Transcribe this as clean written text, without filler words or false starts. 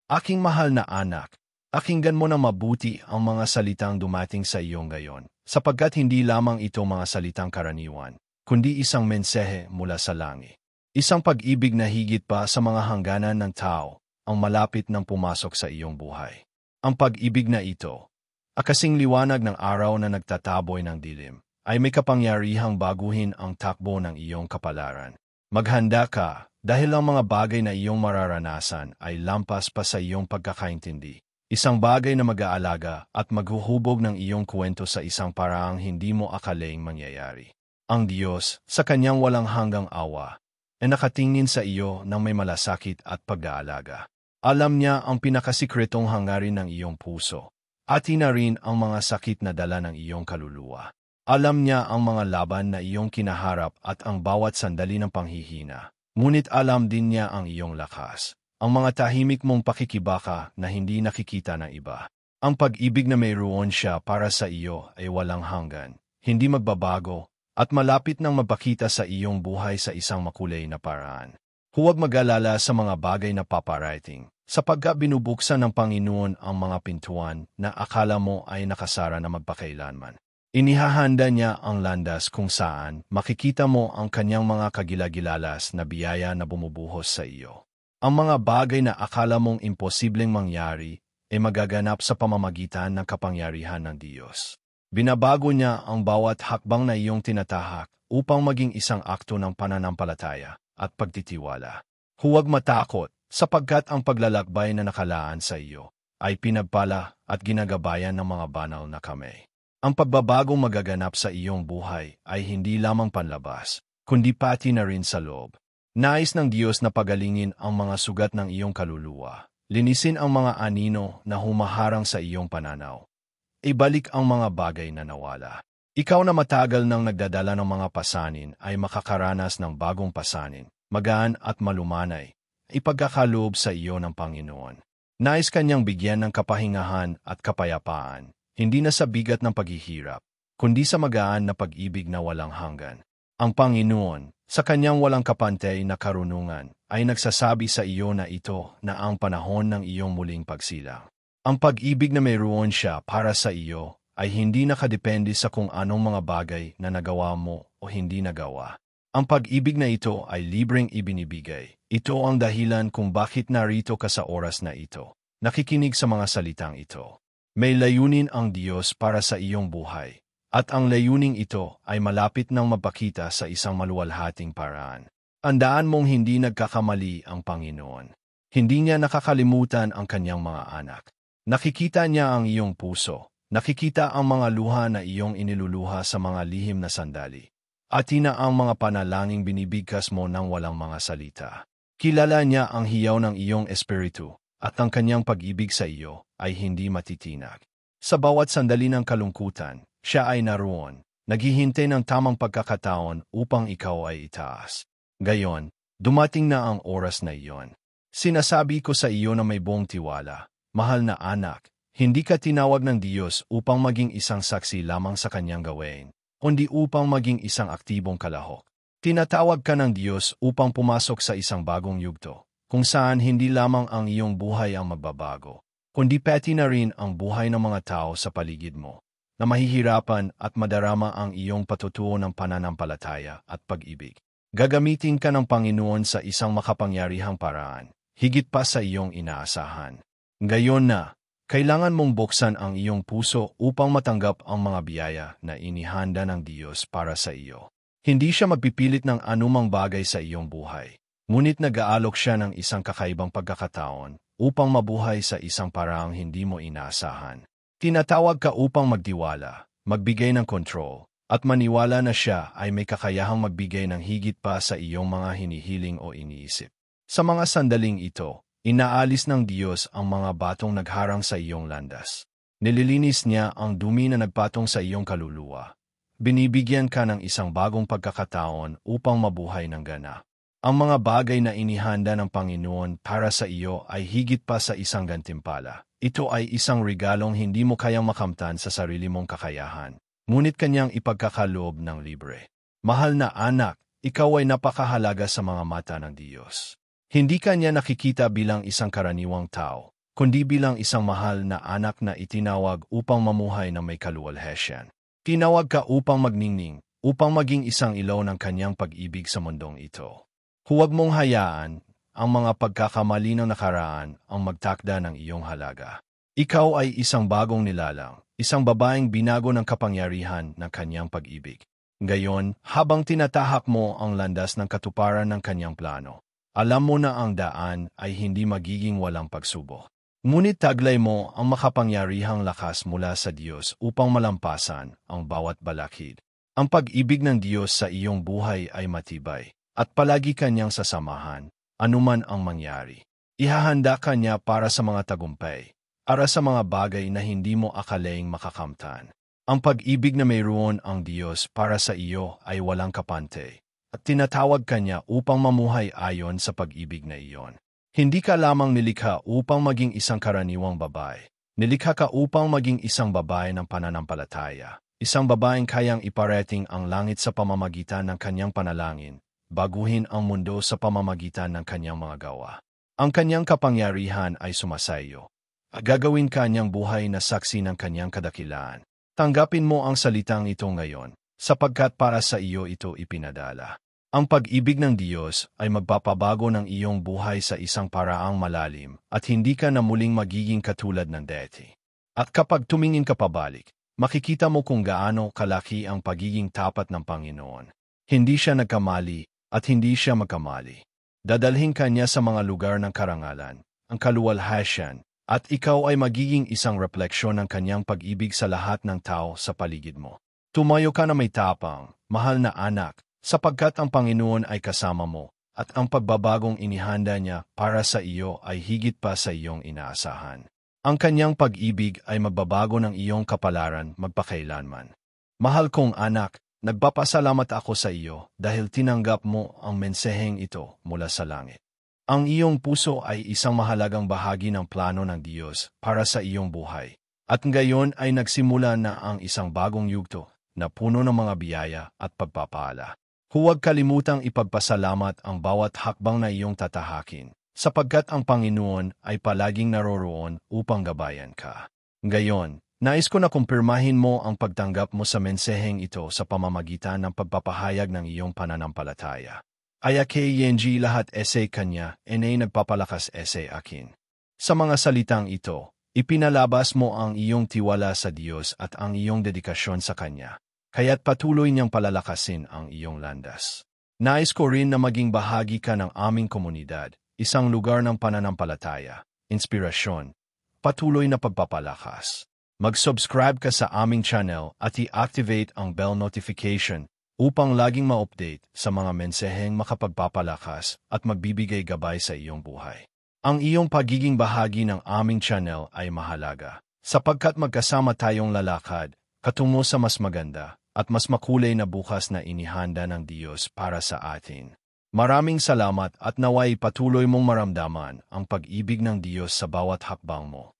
Aking mahal na anak, pakinggan mo ng mabuti ang mga salitang dumating sa iyong gayon, sapagkat hindi lamang ito mga salitang karaniwan, kundi isang mensahe mula sa langit. Isang pag-ibig na higit pa sa mga hangganan ng tao, ang malapit nang pumasok sa iyong buhay. Ang pag-ibig na ito, kasing liwanag ng araw na nagtataboy ng dilim, ay may kapangyarihang baguhin ang takbo ng iyong kapalaran. Maghanda ka, dahil ang mga bagay na iyong mararanasan ay lampas pa sa iyong pagkakaintindi. Isang bagay na mag-aalaga at maghuhubog ng iyong kwento sa isang paraang hindi mo akalaing mangyayari. Ang Diyos, sa kanyang walang hanggang awa, ay nakatingin sa iyo ng may malasakit at pag-aalaga. Alam niya ang pinakasikretong hangarin ng iyong puso, at na rin ang mga sakit na dala ng iyong kaluluwa. Alam niya ang mga laban na iyong kinaharap at ang bawat sandali ng panghihina. Ngunit alam din niya ang iyong lakas, ang mga tahimik mong pakikibaka na hindi nakikita ng iba. Ang pag-ibig na mayroon siya para sa iyo ay walang hanggan, hindi magbabago, at malapit nang mapakita sa iyong buhay sa isang makulay na paraan. Huwag mag-alala sa mga bagay na paparating, sapagkat binubuksan ng Panginoon ang mga pintuan na akala mo ay nakasara na magpakailanman. Inihahanda niya ang landas kung saan makikita mo ang kanyang mga kagilagilalas na biyaya na bumubuhos sa iyo. Ang mga bagay na akala mong imposibleng mangyari ay magaganap sa pamamagitan ng kapangyarihan ng Diyos. Binabago niya ang bawat hakbang na iyong tinatahak upang maging isang akto ng pananampalataya at pagtitiwala. Huwag matakot, sapagkat ang paglalakbay na nakalaan sa iyo ay pinagpala at ginagabayan ng mga banal na kamay. Ang pagbabagong magaganap sa iyong buhay ay hindi lamang panlabas, kundi pati na rin sa loob. Nais ng Diyos na pagalingin ang mga sugat ng iyong kaluluwa, linisin ang mga anino na humaharang sa iyong pananaw. Ibalik ang mga bagay na nawala. Ikaw na matagal nang nagdadala ng mga pasanin ay makakaranas ng bagong pasanin, magaan at malumanay, ipagkakaloob sa iyo ng Panginoon. Nais kanyang bigyan ng kapahingahan at kapayapaan, hindi na sa bigat ng paghihirap, kundi sa magaan na pag-ibig na walang hanggan. Ang Panginoon, sa kanyang walang kapantay na karunungan, ay nagsasabi sa iyo na ito na ang panahon ng iyong muling pagsilang. Ang pag-ibig na mayroon siya para sa iyo ay hindi nakadepende sa kung anong mga bagay na nagawa mo o hindi nagawa. Ang pag-ibig na ito ay libreng ibinibigay. Ito ang dahilan kung bakit narito ka sa oras na ito, nakikinig sa mga salitang ito. May layunin ang Diyos para sa iyong buhay, at ang layuning ito ay malapit nang mapakita sa isang maluwalhating paraan. Tandaan mong hindi nagkakamali ang Panginoon. Hindi niya nakakalimutan ang kanyang mga anak. Nakikita niya ang iyong puso, nakikita ang mga luha na iyong iniluluha sa mga lihim na sandali, at ina ang mga panalangin binibigkas mo ng walang mga salita. Kilala niya ang hiyaw ng iyong espiritu, at ang kanyang pag-ibig sa iyo ay hindi matitinag. Sa bawat sandali ng kalungkutan, siya ay naroon, naghihintay ng tamang pagkakataon upang ikaw ay itaas. Gayon, dumating na ang oras na iyon. Sinasabi ko sa iyo na may buong tiwala, mahal na anak, hindi ka tinawag ng Diyos upang maging isang saksi lamang sa kanyang gawain, kundi upang maging isang aktibong kalahok. Tinatawag ka ng Diyos upang pumasok sa isang bagong yugto, kung saan hindi lamang ang iyong buhay ang magbabago, kundi pati na rin ang buhay ng mga tao sa paligid mo, na mahihirapan at madarama ang iyong patutuo ng pananampalataya at pag-ibig. Gagamitin ka ng Panginoon sa isang makapangyarihang paraan, higit pa sa iyong inaasahan. Gayon na, kailangan mong buksan ang iyong puso upang matanggap ang mga biyaya na inihanda ng Diyos para sa iyo. Hindi siya magpipilit ng anumang bagay sa iyong buhay, ngunit nag-aalok siya ng isang kakaibang pagkakataon upang mabuhay sa isang paraang hindi mo inaasahan. Tinatawag ka upang magtiwala, magbigay ng kontrol, at maniwala na siya ay may kakayahang magbigay ng higit pa sa iyong mga hinihiling o iniisip. Sa mga sandaling ito, inaalis ng Diyos ang mga batong nagharang sa iyong landas. Nililinis niya ang dumi na nagpatong sa iyong kaluluwa. Binibigyan ka ng isang bagong pagkakataon upang mabuhay ng ganap. Ang mga bagay na inihanda ng Panginoon para sa iyo ay higit pa sa isang gantimpala. Ito ay isang regalong hindi mo kayang makamtan sa sarili mong kakayahan, ngunit kanyang ipagkakaloob ng libre. Mahal na anak, ikaw ay napakahalaga sa mga mata ng Diyos. Hindi ka niya nakikita bilang isang karaniwang tao, kundi bilang isang mahal na anak na itinawag upang mamuhay na may kaluwalhatian. Tinawag ka upang magningning, upang maging isang ilaw ng kanyang pag-ibig sa mundong ito. Huwag mong hayaan ang mga pagkakamali ng nakaraan ang magtakda ng iyong halaga. Ikaw ay isang bagong nilalang, isang babaeng binago ng kapangyarihan ng kanyang pag-ibig. Ngayon, habang tinatahak mo ang landas ng katuparan ng kanyang plano, alam mo na ang daan ay hindi magiging walang pagsubok. Ngunit taglay mo ang makapangyarihang lakas mula sa Diyos upang malampasan ang bawat balakid. Ang pag-ibig ng Diyos sa iyong buhay ay matibay, at palagi kanyang sasamahan, anuman ang mangyari. Ihahanda ka niya para sa mga tagumpay, para sa mga bagay na hindi mo akalaing makakamtan. Ang pag-ibig na mayroon ang Diyos para sa iyo ay walang kapante, at tinatawag ka niya upang mamuhay ayon sa pag-ibig na iyon. Hindi ka lamang nilikha upang maging isang karaniwang babae. Nilikha ka upang maging isang babae ng pananampalataya. Isang babaeng kayang iparating ang langit sa pamamagitan ng kanyang panalangin, baguhin ang mundo sa pamamagitan ng kanyang mga gawa. Ang kanyang kapangyarihan ay sumasayo. Gagawin kanyang buhay na saksi ng kanyang kadakilaan. Tanggapin mo ang salitang ito ngayon, sapagkat para sa iyo ito ipinadala. Ang pag-ibig ng Diyos ay magpapabago ng iyong buhay sa isang paraang malalim at hindi ka na muling magiging katulad ng dati. At kapag tumingin ka pabalik, makikita mo kung gaano kalaki ang pagiging tapat ng Panginoon. Hindi siya nagkamali at hindi siya magkamali. Dadalhin ka niya sa mga lugar ng karangalan, ang kaluwalhatian, at ikaw ay magiging isang refleksyon ng kanyang pag-ibig sa lahat ng tao sa paligid mo. Tumayo ka na may tapang, mahal na anak, sapagkat ang Panginoon ay kasama mo, at ang pagbabagong inihanda niya para sa iyo ay higit pa sa iyong inaasahan. Ang kanyang pag-ibig ay magbabago ng iyong kapalaran magpakailanman. Mahal kong anak, nagpapasalamat ako sa iyo dahil tinanggap mo ang mensaheng ito mula sa langit. Ang iyong puso ay isang mahalagang bahagi ng plano ng Diyos para sa iyong buhay, at ngayon ay nagsimula na ang isang bagong yugto na puno ng mga biyaya at pagpapala. Huwag kalimutang ipagpasalamat ang bawat hakbang na iyong tatahakin, sapagkat ang Panginoon ay palaging naroroon upang gabayan ka. Ngayon, nais ko na kumpirmahin mo ang pagtanggap mo sa mensaheng ito sa pamamagitan ng pagpapahayag ng iyong pananampalataya. Ayake lahat essay kanya, nagpapalakas essay akin. Sa mga salitang ito, ipinalabas mo ang iyong tiwala sa Diyos at ang iyong dedikasyon sa Kanya. Kaya't patuloy niyang palalakasin ang iyong landas. Nais ko rin na maging bahagi ka ng aming komunidad, isang lugar ng pananampalataya, inspirasyon, patuloy na pagpapalakas. Mag-subscribe ka sa aming channel at i-activate ang bell notification upang laging ma-update sa mga mensaheng makapagpapalakas at magbibigay gabay sa iyong buhay. Ang iyong pagiging bahagi ng aming channel ay mahalaga, sapagkat magkasama tayong lalakad, katungo sa mas maganda, at mas makulay na bukas na inihanda ng Diyos para sa atin. Maraming salamat at naway patuloy mong maramdaman ang pag-ibig ng Diyos sa bawat hakbang mo.